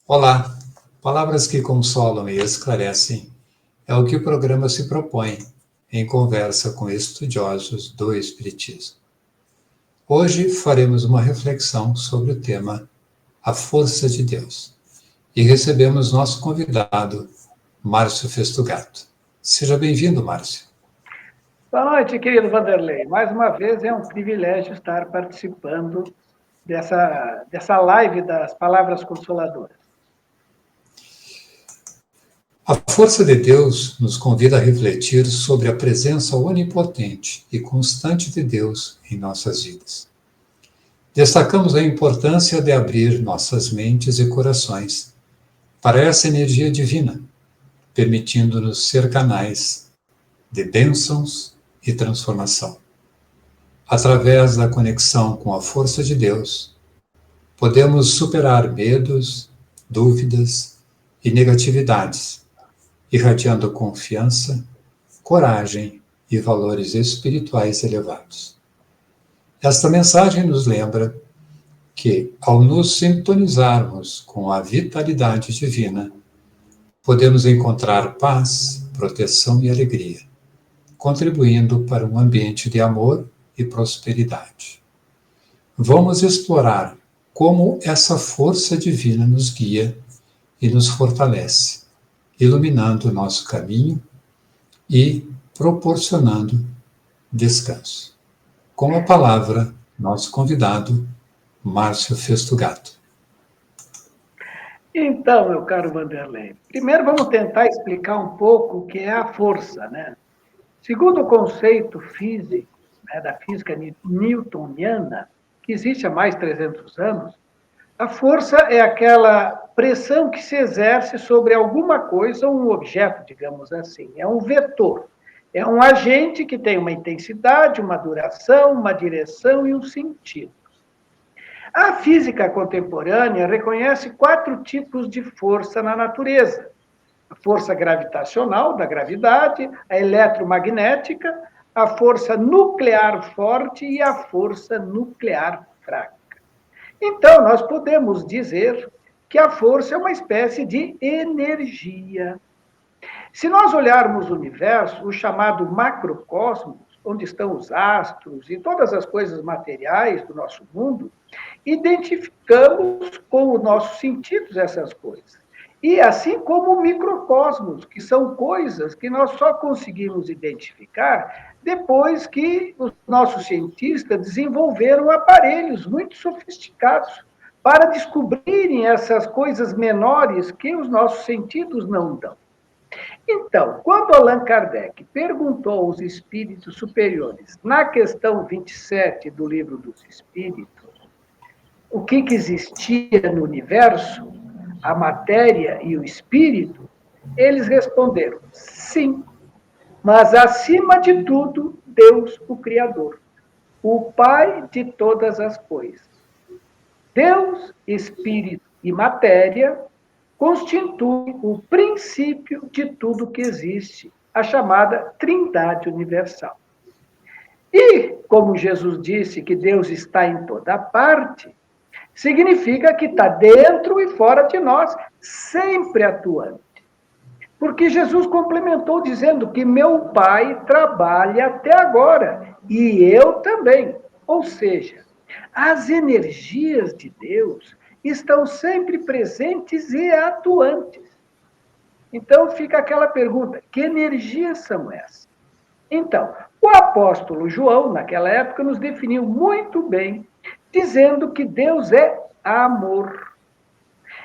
Olá, palavras que consolam e esclarecem é o que o programa se propõe em conversa com estudiosos do Espiritismo. Hoje faremos uma reflexão sobre o tema A Força de Deus e recebemos nosso convidado, Márcio Festugato. Seja bem-vindo, Márcio. Boa noite, querido Vanderlei. Mais uma vez é um privilégio estar participando dessa live das Palavras Consoladoras. A força de Deus nos convida a refletir sobre a presença onipotente e constante de Deus em nossas vidas. Destacamos a importância de abrir nossas mentes e corações para essa energia divina, permitindo-nos ser canais de bênçãos e transformação. Através da conexão com a força de Deus, podemos superar medos, dúvidas e negatividades, irradiando confiança, coragem e valores espirituais elevados. Esta mensagem nos lembra que, ao nos sintonizarmos com a vitalidade divina, podemos encontrar paz, proteção e alegria, contribuindo para um ambiente de amor e prosperidade. Vamos explorar como essa força divina nos guia e nos fortalece, iluminando o nosso caminho e proporcionando descanso. Com a palavra, nosso convidado, Márcio Festugato. Então, meu caro Vanderlei, primeiro vamos tentar explicar um pouco o que é a força, né? Segundo o conceito físico, da física newtoniana, que existe há mais de 300 anos, a força é aquela pressão que se exerce sobre alguma coisa ou um objeto, digamos assim. É um vetor. É um agente que tem uma intensidade, uma duração, uma direção e um sentido. A física contemporânea reconhece 4 tipos de força na natureza: a força gravitacional, da gravidade, a eletromagnética, a força nuclear forte e a força nuclear fraca. Então, nós podemos dizer que a força é uma espécie de energia. Se nós olharmos o universo, o chamado macrocosmos, onde estão os astros e todas as coisas materiais do nosso mundo, identificamos com os nossos sentidos essas coisas. E assim como o microcosmos, que são coisas que nós só conseguimos identificar depois que os nossos cientistas desenvolveram aparelhos muito sofisticados para descobrirem essas coisas menores que os nossos sentidos não dão. Então, quando Allan Kardec perguntou aos espíritos superiores, na questão 27 do Livro dos Espíritos, o que existia no universo, a matéria e o espírito, eles responderam: sim, mas acima de tudo, Deus, o Criador, o Pai de todas as coisas. Deus, espírito e matéria constituem o princípio de tudo que existe, a chamada Trindade Universal. E, como Jesus disse que Deus está em toda parte, significa que está dentro e fora de nós, sempre atuante. Porque Jesus complementou dizendo que meu Pai trabalha até agora, e eu também. Ou seja, as energias de Deus estão sempre presentes e atuantes. Então fica aquela pergunta: que energias são essas? Então, o apóstolo João, naquela época, nos definiu muito bem, dizendo que Deus é amor.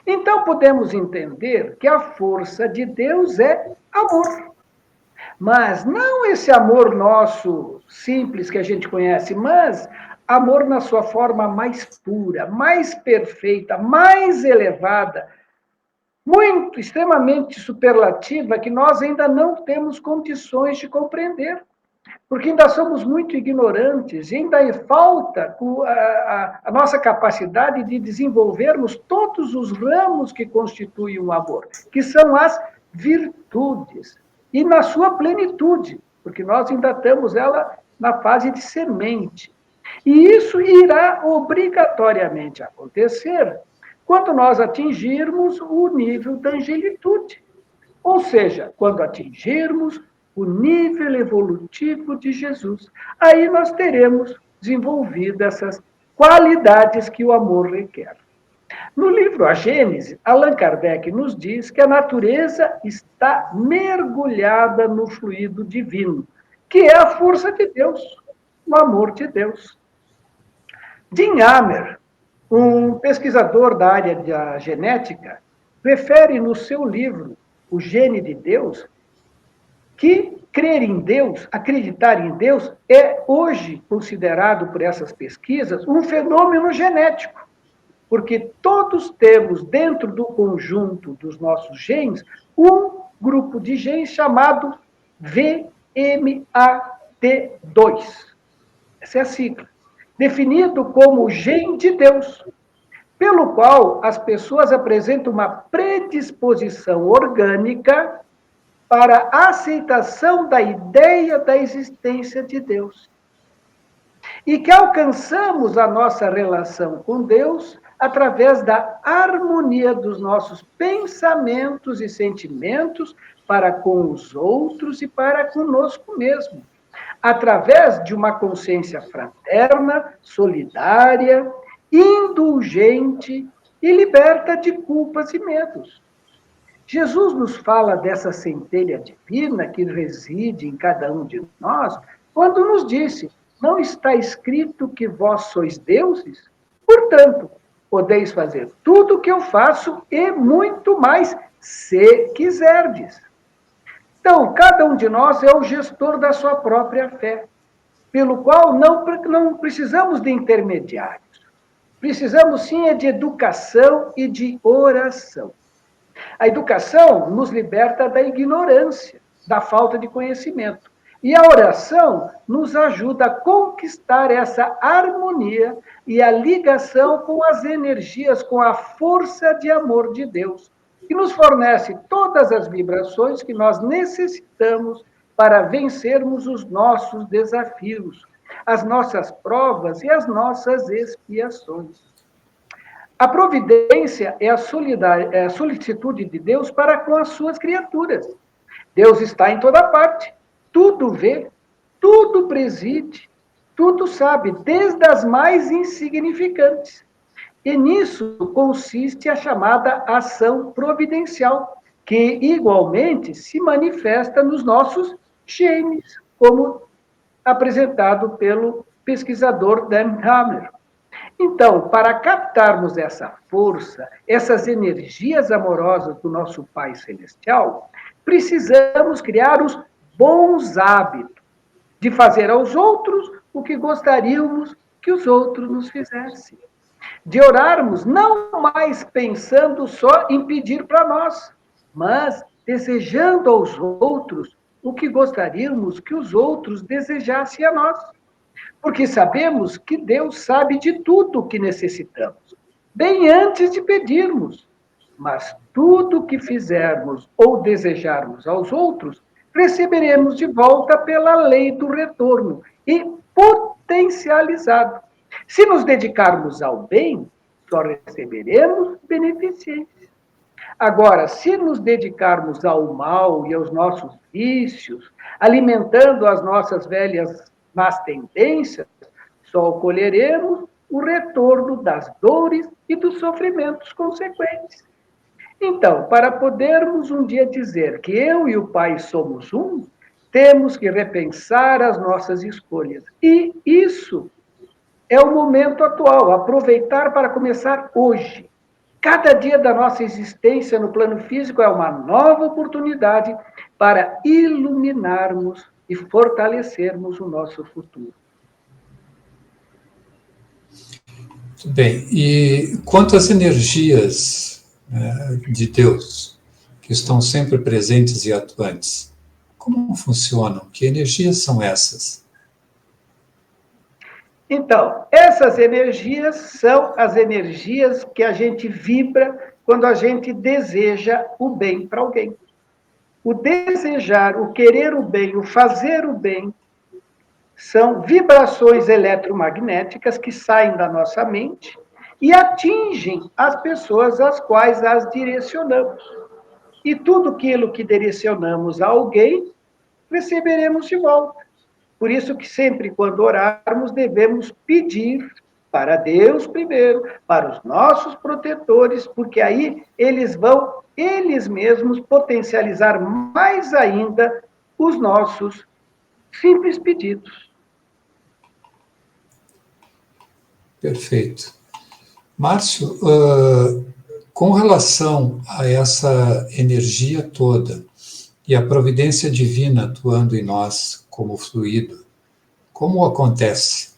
Então, podemos entender que a força de Deus é amor. Mas não esse amor nosso simples que a gente conhece, mas amor na sua forma mais pura, mais perfeita, mais elevada, muito, extremamente superlativa, que nós ainda não temos condições de compreender. Porque ainda somos muito ignorantes, e ainda falta a nossa capacidade de desenvolvermos todos os ramos que constituem o amor, que são as virtudes, e na sua plenitude, porque nós ainda estamos ela na fase de semente. E isso irá obrigatoriamente acontecer quando nós atingirmos o nível da angelitude. Ou seja, quando atingirmos o nível evolutivo de Jesus, aí nós teremos desenvolvido essas qualidades que o amor requer. No livro A Gênese, Allan Kardec nos diz que a natureza está mergulhada no fluido divino, que é a força de Deus, o amor de Deus. Jim Hammer, um pesquisador da área da genética, refere no seu livro O Gene de Deus que crer em Deus, acreditar em Deus, é hoje considerado por essas pesquisas um fenômeno genético, porque todos temos dentro do conjunto dos nossos genes um grupo de genes chamado VMAT2. Essa é a sigla. Definido como o gene de Deus, pelo qual as pessoas apresentam uma predisposição orgânica para a aceitação da ideia da existência de Deus. E que alcançamos a nossa relação com Deus através da harmonia dos nossos pensamentos e sentimentos para com os outros e para conosco mesmo, através de uma consciência fraterna, solidária, indulgente e liberta de culpas e medos. Jesus nos fala dessa centelha divina que reside em cada um de nós, quando nos disse: não está escrito que vós sois deuses? Portanto, podeis fazer tudo o que eu faço e muito mais, se quiserdes. Então, cada um de nós é o gestor da sua própria fé, pelo qual não precisamos de intermediários. Precisamos, sim, de educação e de oração. A educação nos liberta da ignorância, da falta de conhecimento. E a oração nos ajuda a conquistar essa harmonia e a ligação com as energias, com a força de amor de Deus, que nos fornece todas as vibrações que nós necessitamos para vencermos os nossos desafios, as nossas provas e as nossas expiações. A providência é a solicitude de Deus para com as suas criaturas. Deus está em toda parte, tudo vê, tudo preside, tudo sabe, desde as mais insignificantes. E nisso consiste a chamada ação providencial, que igualmente se manifesta nos nossos genes, como apresentado pelo pesquisador Dan Hammer. Então, para captarmos essa força, essas energias amorosas do nosso Pai Celestial, precisamos criar os bons hábitos de fazer aos outros o que gostaríamos que os outros nos fizessem. De orarmos não mais pensando só em pedir para nós, mas desejando aos outros o que gostaríamos que os outros desejassem a nós. Porque sabemos que Deus sabe de tudo o que necessitamos, bem antes de pedirmos. Mas tudo o que fizermos ou desejarmos aos outros, receberemos de volta pela lei do retorno e potencializado. Se nos dedicarmos ao bem, só receberemos beneficências. Agora, se nos dedicarmos ao mal e aos nossos vícios, alimentando as nossas velhas más tendências, só colheremos o retorno das dores e dos sofrimentos consequentes. Então, para podermos um dia dizer que eu e o Pai somos um, temos que repensar as nossas escolhas. E isso é o momento atual, aproveitar para começar hoje. Cada dia da nossa existência no plano físico é uma nova oportunidade para iluminarmos e fortalecermos o nosso futuro. Muito bem. E quanto às energias de Deus, que estão sempre presentes e atuantes, como funcionam? Que energias são essas? Então, essas energias são as energias que a gente vibra quando a gente deseja o bem para alguém. O desejar, o querer o bem, o fazer o bem, são vibrações eletromagnéticas que saem da nossa mente e atingem as pessoas às quais as direcionamos. E tudo aquilo que direcionamos a alguém, receberemos de volta. Por isso que sempre quando orarmos, devemos pedir para Deus primeiro, para os nossos protetores, porque aí eles vão, eles mesmos, potencializar mais ainda os nossos simples pedidos. Perfeito. Márcio, com relação a essa energia toda e a providência divina atuando em nós como fluido, como acontece?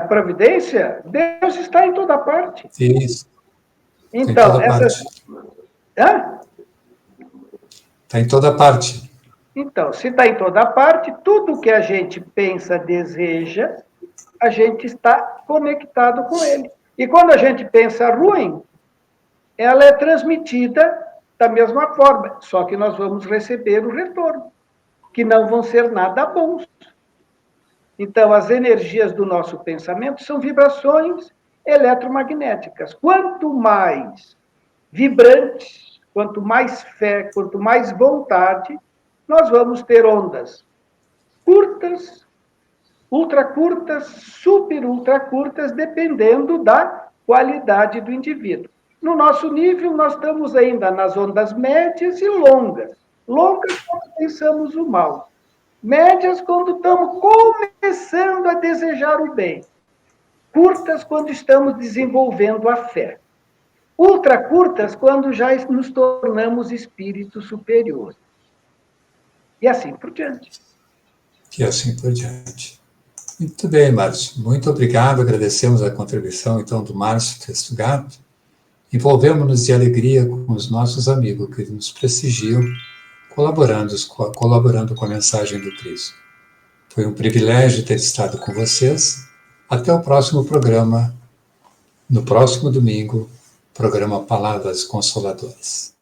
Providência, Deus está em toda parte. Isso. Então, em toda parte. Hã? Está em toda parte. Então, se está em toda parte, tudo que a gente pensa, deseja, a gente está conectado com ele. E quando a gente pensa ruim, ela é transmitida da mesma forma, só que nós vamos receber o retorno, que não vão ser nada bons. Então, as energias do nosso pensamento são vibrações eletromagnéticas. Quanto mais vibrantes, quanto mais fé, quanto mais vontade, nós vamos ter ondas curtas, ultracurtas, super ultracurtas, dependendo da qualidade do indivíduo. No nosso nível, nós estamos ainda nas ondas médias e longas. Longas quando pensamos o mal. Médias quando estamos começando a desejar o bem. Curtas quando estamos desenvolvendo a fé. Ultracurtas quando já nos tornamos espíritos superiores. E assim por diante. E assim por diante. Muito bem, Márcio. Muito obrigado. Agradecemos a contribuição, então, do Márcio Testugato. Envolvemos-nos de alegria com os nossos amigos que nos prestigiam, colaborando com a mensagem do Cristo. Foi um privilégio ter estado com vocês. Até o próximo programa, no próximo domingo, programa Palavras Consoladoras.